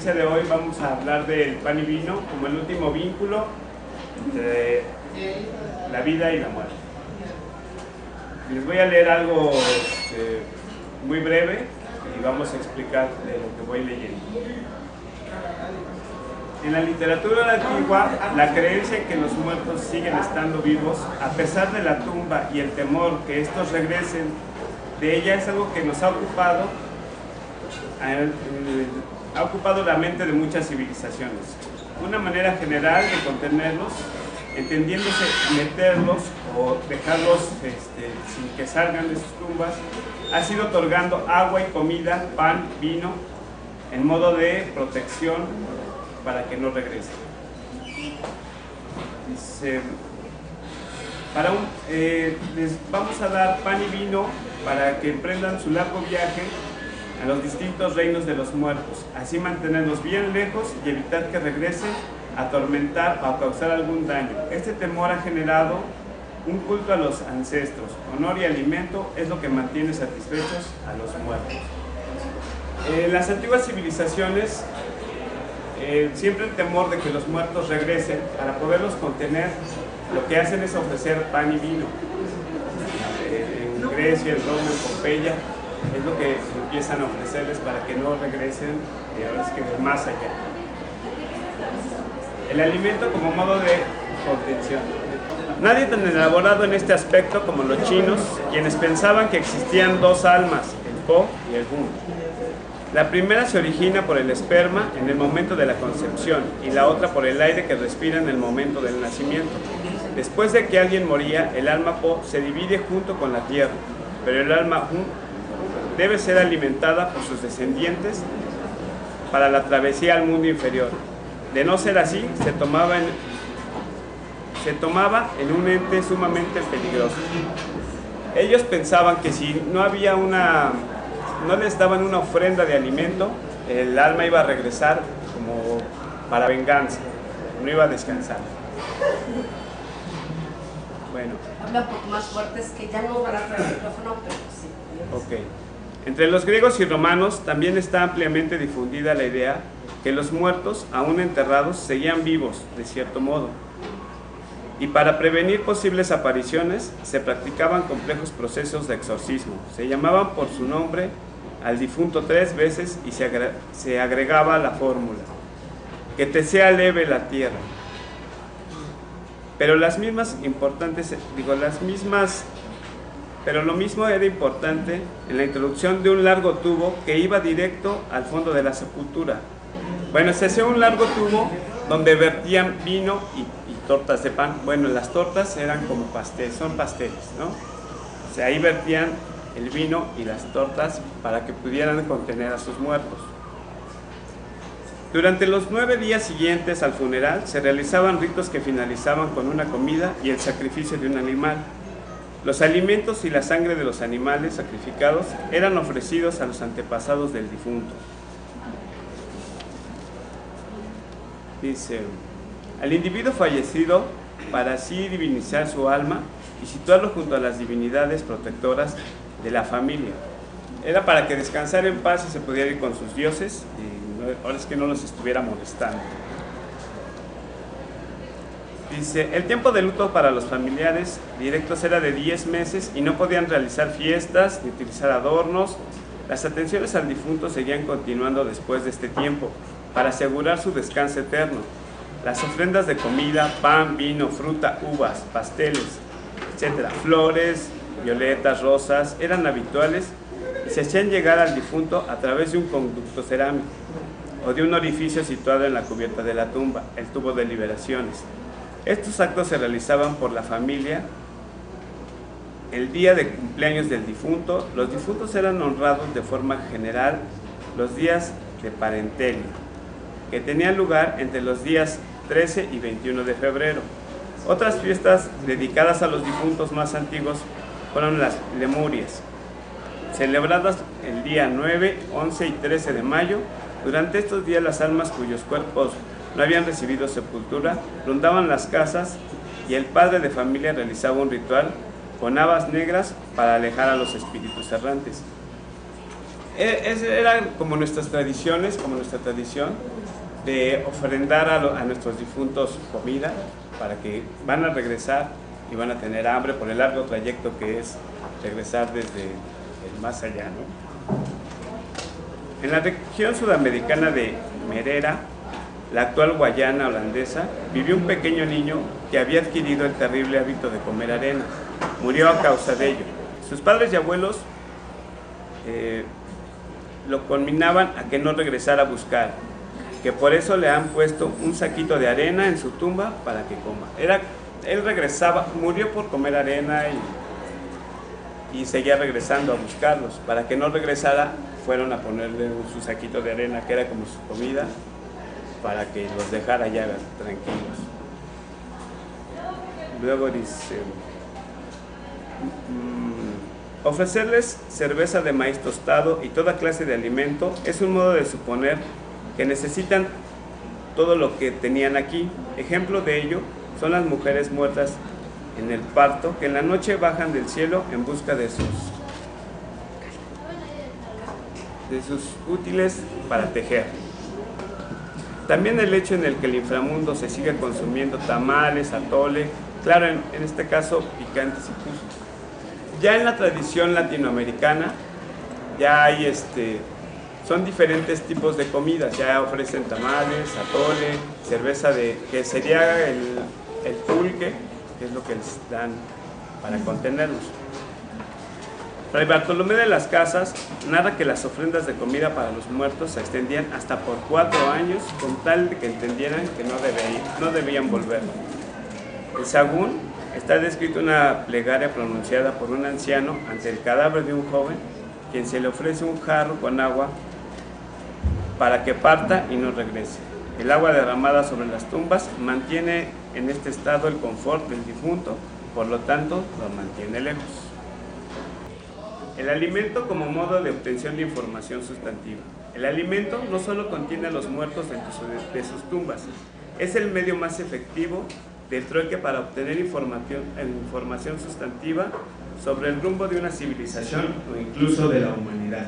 conferencia de hoy vamos a hablar del pan y vino como el último vínculo entre la vida y la muerte. Les voy a leer algo muy breve y vamos a explicar de lo que voy leyendo. En la literatura antigua, la creencia en que los muertos siguen estando vivos, a pesar de la tumba y el temor que estos regresen de ella, es algo que nos ha ocupado la mente de muchas civilizaciones. Una manera general de contenerlos, entendiéndose meterlos o dejarlos sin que salgan de sus tumbas, ha sido otorgando agua y comida, pan, vino, en modo de protección para que no regresen. Dice, les vamos a dar pan y vino para que emprendan su largo viaje a los distintos reinos de los muertos, así mantenerlos bien lejos y evitar que regresen a atormentar o a causar algún daño. Este temor ha generado un culto a los ancestros. Honor y alimento es lo que mantiene satisfechos a los muertos. En las antiguas civilizaciones, siempre el temor de que los muertos regresen, para poderlos contener, lo que hacen es ofrecer pan y vino. En Grecia, en Roma, en Pompeya, es lo que empiezan a ofrecerles para que no regresen ahora es que más allá. El alimento como modo de contención. Nadie tan elaborado en este aspecto como los chinos, quienes pensaban que existían dos almas, el Po y el Hun. La primera se origina por el esperma en el momento de la concepción y la otra por el aire que respira en el momento del nacimiento. Después de que alguien moría, el alma Po se divide junto con la tierra, pero el alma Hun debe ser alimentada por sus descendientes para la travesía al mundo inferior. De no ser así, se tomaba en un ente sumamente peligroso. Ellos pensaban que si no les daban una ofrenda de alimento, el alma iba a regresar como para venganza, no iba a descansar. Bueno. Habla un poco más fuertes que ya no van a traer el micrófono, pero sí. Ok. Entre los griegos y romanos también está ampliamente difundida la idea que los muertos, aún enterrados, seguían vivos, de cierto modo. Y para prevenir posibles apariciones, se practicaban complejos procesos de exorcismo. Se llamaban por su nombre al difunto 3 veces y se agregaba la fórmula: que te sea leve la tierra. Pero lo mismo era importante en la introducción de un largo tubo que iba directo al fondo de la sepultura. Bueno, se hacía un largo tubo donde vertían vino y tortas de pan. Bueno, las tortas eran como son pasteles, ¿no? O sea, ahí vertían el vino y las tortas para que pudieran contener a sus muertos. Durante los 9 días siguientes al funeral se realizaban ritos que finalizaban con una comida y el sacrificio de un animal. Los alimentos y la sangre de los animales sacrificados eran ofrecidos a los antepasados del difunto. Dice, al individuo fallecido, para así divinizar su alma y situarlo junto a las divinidades protectoras de la familia. Era para que descansara en paz y se pudiera ir con sus dioses y ahora es que no los estuviera molestando. Dice, el tiempo de luto para los familiares directos era de 10 meses y no podían realizar fiestas ni utilizar adornos. Las atenciones al difunto seguían continuando después de este tiempo para asegurar su descanso eterno. Las ofrendas de comida, pan, vino, fruta, uvas, pasteles, etc., flores, violetas, rosas, eran habituales y se hacían llegar al difunto a través de un conducto cerámico o de un orificio situado en la cubierta de la tumba, el tubo de liberaciones. Estos actos se realizaban por la familia el día de cumpleaños del difunto. Los difuntos eran honrados de forma general los días de parentelio, que tenían lugar entre los días 13 y 21 de febrero. Otras fiestas dedicadas a los difuntos más antiguos fueron las lemurias, celebradas el día 9, 11 y 13 de mayo. Durante estos días las almas cuyos cuerpos no habían recibido sepultura rondaban las casas y el padre de familia realizaba un ritual con habas negras para alejar a los espíritus errantes. Era como nuestras tradiciones, como nuestra tradición de ofrendar a nuestros difuntos comida para que van a regresar y van a tener hambre por el largo trayecto que es regresar desde el más allá, ¿no? En la región sudamericana de Merera, la actual Guayana holandesa, vivió un pequeño niño que había adquirido el terrible hábito de comer arena. Murió a causa de ello. Sus padres y abuelos lo conminaban a que no regresara a buscar, que por eso le han puesto un saquito de arena en su tumba para que coma. Él regresaba, murió por comer arena y seguía regresando a buscarlos. Para que no regresara, fueron a ponerle su saquito de arena, que era como su comida, para que los dejara ya tranquilos. Luego dice: ofrecerles cerveza de maíz tostado y toda clase de alimento es un modo de suponer que necesitan todo lo que tenían aquí. Ejemplo de ello son las mujeres muertas en el parto, que en la noche bajan del cielo en busca de sus útiles para tejer. También el hecho en el que el inframundo se sigue consumiendo tamales, atole, claro, en este caso picantes y pulsos. Ya en la tradición latinoamericana ya hay son diferentes tipos de comidas, ya ofrecen tamales, atole, cerveza que sería el pulque, que es lo que les dan para contenerlos. Fray Bartolomé de las Casas narra que las ofrendas de comida para los muertos se extendían hasta por 4 años, con tal de que entendieran que no debían volver. En Sahagún está descrita una plegaria pronunciada por un anciano ante el cadáver de un joven, quien se le ofrece un jarro con agua para que parta y no regrese. El agua derramada sobre las tumbas mantiene en este estado el confort del difunto, por lo tanto lo mantiene lejos. El alimento como modo de obtención de información sustantiva. El alimento no solo contiene a los muertos de sus tumbas, es el medio más efectivo del trueque para obtener información sustantiva sobre el rumbo de una civilización o incluso de la humanidad.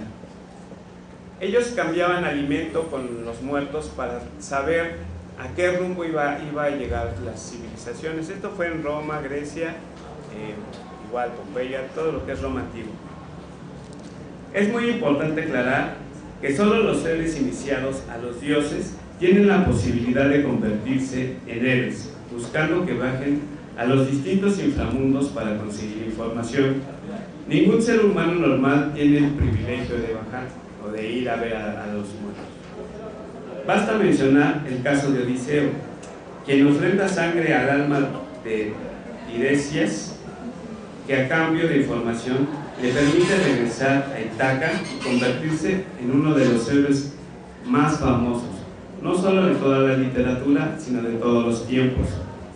Ellos cambiaban alimento con los muertos para saber a qué rumbo iba a llegar las civilizaciones. Esto fue en Roma, Grecia, igual Pompeya, todo lo que es Roma antigua. Es muy importante aclarar que solo los seres iniciados a los dioses tienen la posibilidad de convertirse en héroes, buscando que bajen a los distintos inframundos para conseguir información. Ningún ser humano normal tiene el privilegio de bajar o de ir a ver a los muertos. Basta mencionar el caso de Odiseo, quien ofrenda sangre al alma de Tiresias, que a cambio de información le permite regresar a Ítaca y convertirse en uno de los héroes más famosos, no solo de toda la literatura, sino de todos los tiempos.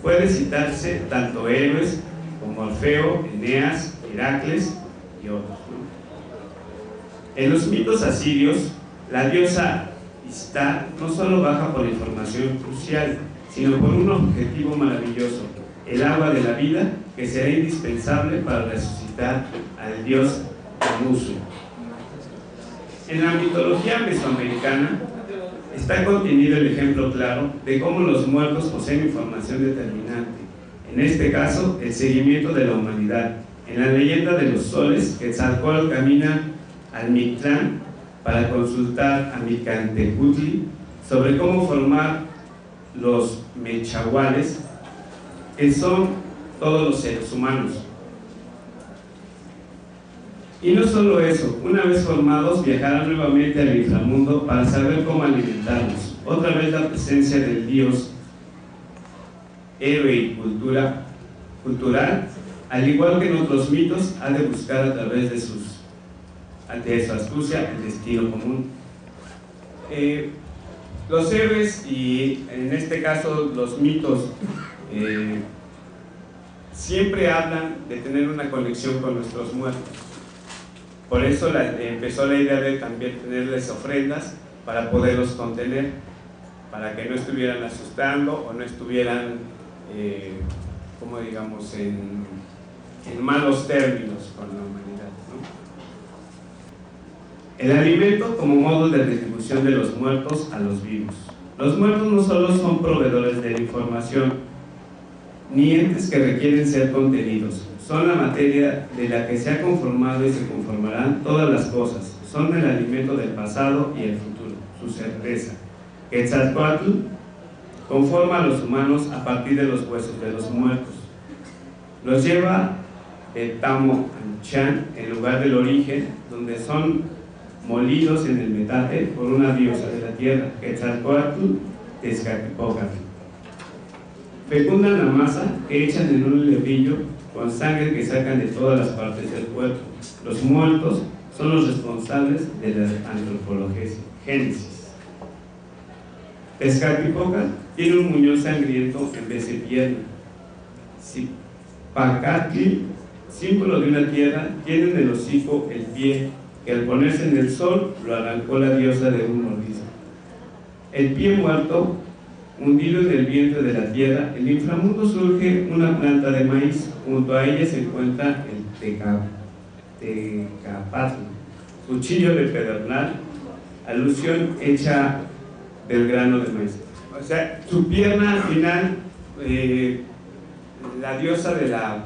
Puede citarse tanto héroes como Orfeo, Eneas, Heracles y otros, ¿no? En los mitos asirios, la diosa Ishtar no solo baja por información crucial, sino por un objetivo maravilloso: el agua de la vida, que será indispensable para resucitar al dios Amusu. En la mitología mesoamericana está contenido el ejemplo claro de cómo los muertos poseen información determinante, en este caso el seguimiento de la humanidad. En la leyenda de los soles, Quetzalcóatl camina al Mictlán para consultar a Micantecutli sobre cómo formar los mechahuales, que son todos los seres humanos. Y no solo eso, una vez formados viajarán nuevamente al inframundo para saber cómo alimentarlos. Otra vez la presencia del dios, héroe y cultural, al igual que en otros mitos, ha de buscar a través de su astucia el destino común. Los héroes, y en este caso los mitos, siempre hablan de tener una conexión con nuestros muertos. Por eso empezó la idea de también tenerles ofrendas para poderlos contener, para que no estuvieran asustando o no estuvieran, como digamos, en malos términos con la humanidad, ¿no? El alimento como modo de retribución de los muertos a los vivos. Los muertos no solo son proveedores de la información, ni entes que requieren ser contenidos. Son la materia de la que se ha conformado y se conformarán todas las cosas. Son el alimento del pasado y el futuro, su certeza. Quetzalcóatl conforma a los humanos a partir de los huesos de los muertos. Los lleva de Tamo-Anchan, en lugar del origen, donde son molidos en el metate por una diosa de la tierra, Quetzalcóatl Tezcatlipoca. Fecundan la masa que echan en un lebrillo con sangre que sacan de todas las partes del cuerpo. Los muertos son los responsables de la antropogénesis. Tezcatlipoca tiene un muñón sangriento en vez de pierna. Pacatli, símbolo de una tierra, tiene en el hocico el pie, que al ponerse en el sol lo arrancó la diosa de un mordisco. El pie muerto, hundido en el vientre de la tierra, en el inframundo surge una planta de maíz. Junto a ella se encuentra el tecapatl, cuchillo de pedernal, alusión hecha del grano de maíz. O sea, su pierna al final, la diosa de la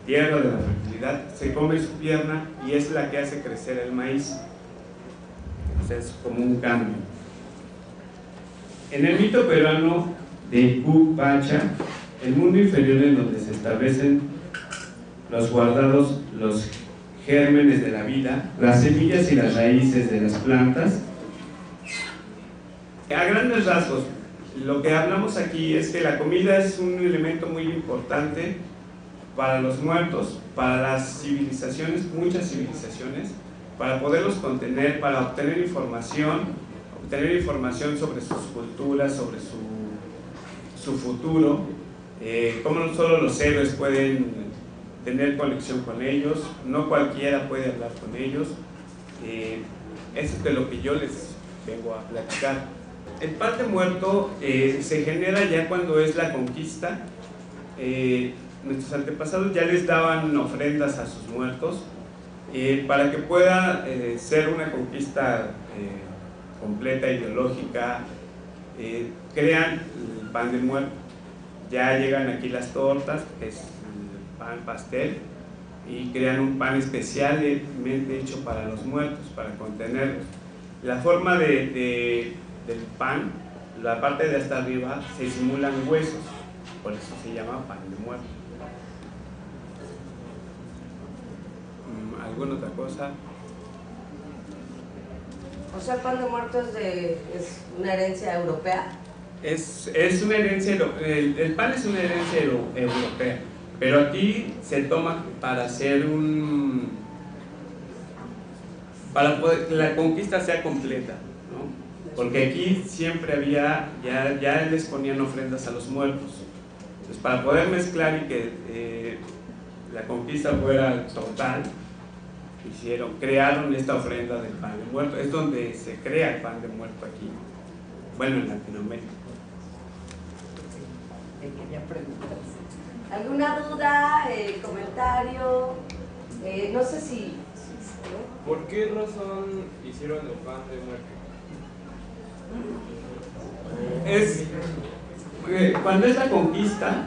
tierra, de la fertilidad, se come su pierna y es la que hace crecer el maíz. O sea, es como un cambio. En el mito peruano de Cupacha, el mundo inferior en donde se establecen los guardados, los gérmenes de la vida, las semillas y las raíces de las plantas. A grandes rasgos, lo que hablamos aquí es que la comida es un elemento muy importante para los muertos, para las civilizaciones, muchas civilizaciones, para poderlos contener, para obtener información sobre sus culturas, sobre su futuro, cómo no solo los héroes pueden tener conexión con ellos, no cualquiera puede hablar con ellos. Eso es de lo que yo les vengo a platicar. El pan de muerto se genera ya cuando es la conquista. Nuestros antepasados ya les daban ofrendas a sus muertos para que pueda ser una conquista completa, ideológica. Crean el pan de muerto. Ya llegan aquí las tortas, que es el pan pastel, y crean un pan especialmente hecho para los muertos, para contenerlos. La forma del pan, la parte de hasta arriba, se simulan huesos, por eso se llama pan de muerto. ¿Alguna otra cosa? O sea, el pan de muerto es una herencia europea. Es una herencia, el pan es una herencia europea, pero aquí se toma para hacer para que la conquista sea completa, ¿no? Porque aquí siempre había, ya les ponían ofrendas a los muertos. Entonces, para poder mezclar y que la conquista fuera total, crearon esta ofrenda del pan de muerto. Es donde se crea el pan de muerto aquí, bueno, en Latinoamérica. Quería preguntar. ¿Alguna duda, comentario? No sé si ¿no? ¿Por qué razón hicieron el pan de muerto? Cuando es la conquista,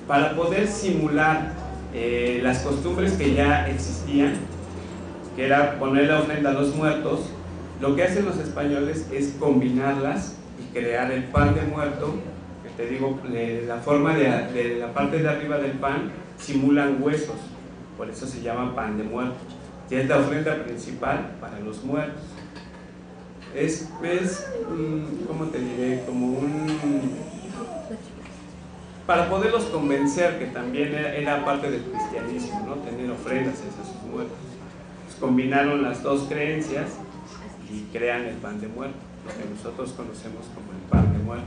para poder simular las costumbres que ya existían, que era poner la ofrenda a los muertos, lo que hacen los españoles es combinarlas y crear el pan de muerto. Que te digo, la forma de la parte de arriba del pan simulan huesos, por eso se llama pan de muerto. Y es la ofrenda principal para los muertos. Es ¿cómo te diré? Como para poderlos convencer, que también era parte del cristianismo, ¿no? Tener ofrendas a sus muertos. Pues combinaron las dos creencias y crean el pan de muerto, lo que nosotros conocemos como el pan de muerto.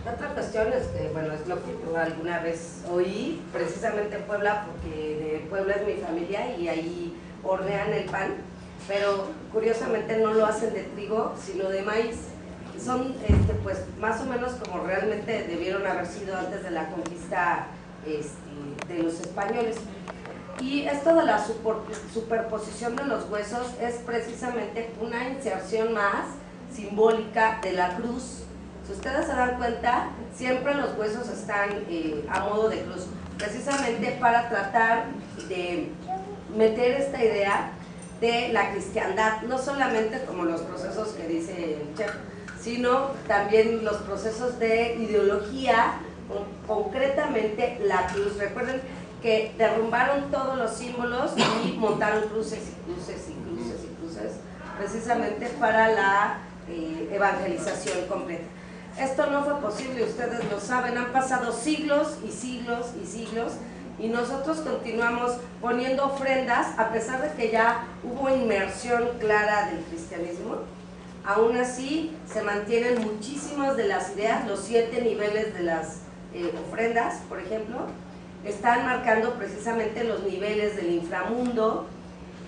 Otra cuestión es que, bueno, es lo que yo alguna vez oí, precisamente en Puebla, porque de Puebla es mi familia y ahí hornean el pan, pero curiosamente no lo hacen de trigo, sino de maíz. Son pues más o menos como realmente debieron haber sido antes de la conquista de los españoles. Y esto de la superposición de los huesos es precisamente una inserción más simbólica de la cruz. Si ustedes se dan cuenta, siempre los huesos están a modo de cruz, precisamente para tratar de meter esta idea de la cristiandad, no solamente como los procesos que dice el chef, sino también los procesos de ideología, concretamente la cruz. Recuerden que derrumbaron todos los símbolos y montaron cruces y cruces y cruces y cruces, precisamente para la evangelización completa. Esto no fue posible, ustedes lo saben, han pasado siglos y siglos y siglos, y nosotros continuamos poniendo ofrendas, a pesar de que ya hubo inmersión clara del cristianismo. Aún así se mantienen muchísimas de las ideas. Los 7 niveles de las ofrendas, por ejemplo, están marcando precisamente los niveles del inframundo,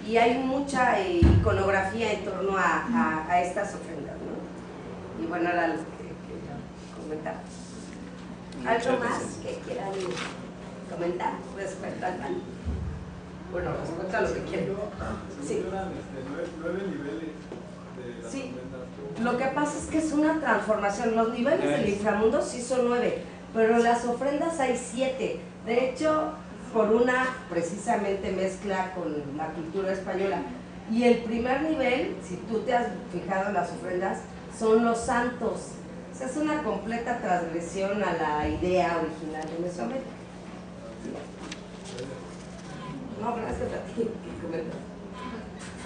y hay mucha iconografía en torno a estas ofrendas, ¿no? Y bueno, era lo que quería comentar. ¿Algo más que quieran comentar respecto al pan? Bueno, respecto a lo que quieran. Sí. 9 niveles de las Sí. ofrendas. Lo que pasa es que es una transformación. Los niveles del inframundo sí son 9, pero las ofrendas hay 7. De hecho, por una precisamente mezcla con la cultura española. Y el primer nivel, si tú te has fijado en las ofrendas, son los santos. O sea, es una completa transgresión a la idea original de Mesoamérica. No, gracias a ti.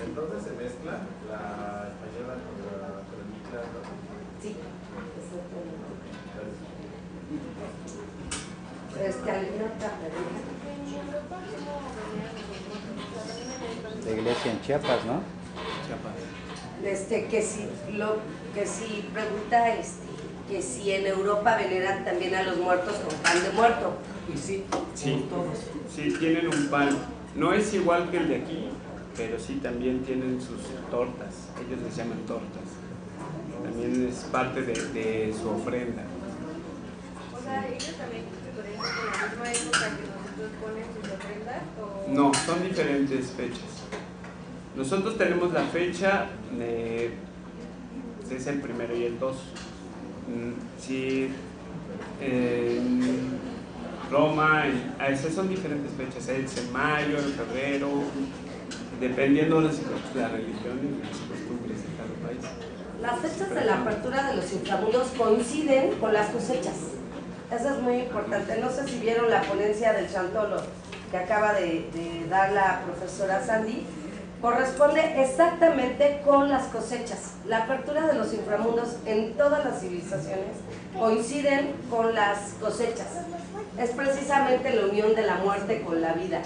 Entonces se mezcla la española con la mezcla, ¿no? Sí, exactamente. ¿Alguna otra pregunta? La iglesia en Chiapas, ¿no? Que si pregunta que si en Europa veneran también a los muertos con pan de muerto. Y sí, tienen un pan. No es igual que el de aquí, pero sí también tienen sus tortas. Ellos les llaman tortas. También es parte de su ofrenda. O sea, ellos también podrían ser en la misma época que nosotros ponen sus ofrendas, ¿o? No, son diferentes fechas. Nosotros tenemos la fecha, es el 1 y el 2. Sí, en Roma, esas son diferentes fechas, es en mayo, en febrero, dependiendo de la religión y las costumbres de cada país. Las fechas de la apertura de los inframundos coinciden con las cosechas. Eso es muy importante. No sé si vieron la ponencia del Chantolo que acaba de dar la profesora Sandy. Corresponde exactamente con las cosechas. La apertura de los inframundos en todas las civilizaciones coinciden con las cosechas. Es precisamente la unión de la muerte con la vida,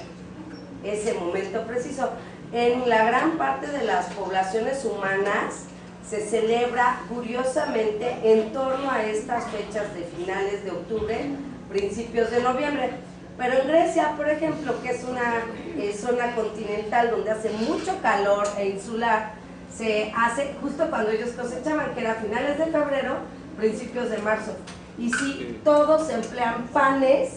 ese momento preciso. En la gran parte de las poblaciones humanas se celebra curiosamente en torno a estas fechas de finales de octubre, principios de noviembre. Pero en Grecia, por ejemplo, que es una zona continental donde hace mucho calor e insular, se hace justo cuando ellos cosechaban, que era finales de febrero, principios de marzo. Y sí, todos emplean panes,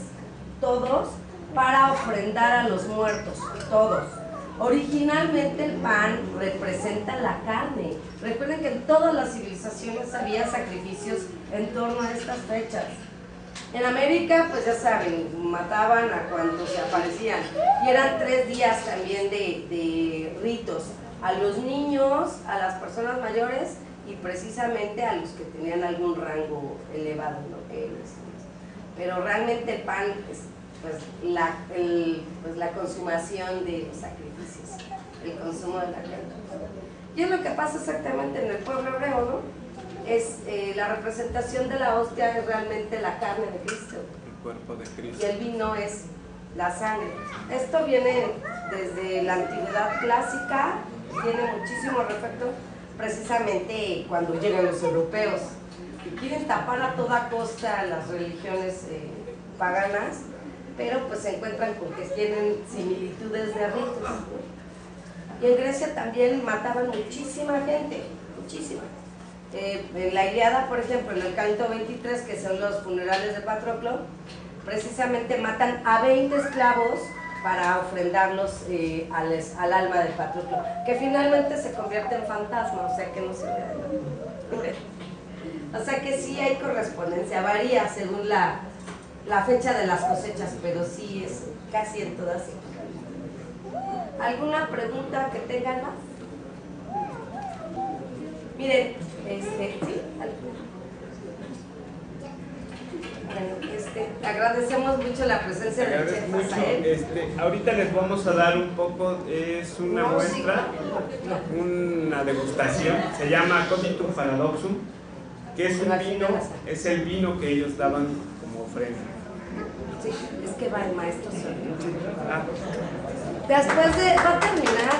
todos, para ofrendar a los muertos, todos. Originalmente el pan representa la carne. Recuerden que en todas las civilizaciones había sacrificios en torno a estas fechas. En América, pues ya saben, mataban a cuantos se aparecían. Y eran 3 días también de ritos. A los niños, a las personas mayores y precisamente a los que tenían algún rango elevado, ¿no? Pero realmente el pan es la consumación de los sacrificios, el consumo de la carne. Y es lo que pasa exactamente en el pueblo hebreo, ¿no? Es la representación de la hostia es realmente la carne de Cristo. El cuerpo de Cristo. Y el vino es la sangre. Esto viene desde la antigüedad clásica, tiene muchísimo efecto precisamente cuando llegan los europeos que quieren tapar a toda costa las religiones paganas, pero pues se encuentran con que tienen similitudes de ritos, ¿no? Y en Grecia también mataban muchísima gente, muchísima. En la Ilíada, por ejemplo, en el canto 23, que son los funerales de Patroclo, precisamente matan a 20 esclavos para ofrendarlos al alma del Patroclo, que finalmente se convierte en fantasma, o sea que no se ve de nada. O sea que sí hay correspondencia, varía según la fecha de las cosechas, pero sí es casi en todas. ¿Alguna pregunta que tengan más? Miren, sí, bueno, agradecemos mucho la presencia de Agradezco Chef mucho. Azael. Ahorita les vamos a dar un poco, es una muestra, una degustación, se llama Cogitum Paradoxum, que es un vino, es el vino que ellos daban como ofrenda. Sí, es que va el maestro solo. Ah. Después de, va a terminar.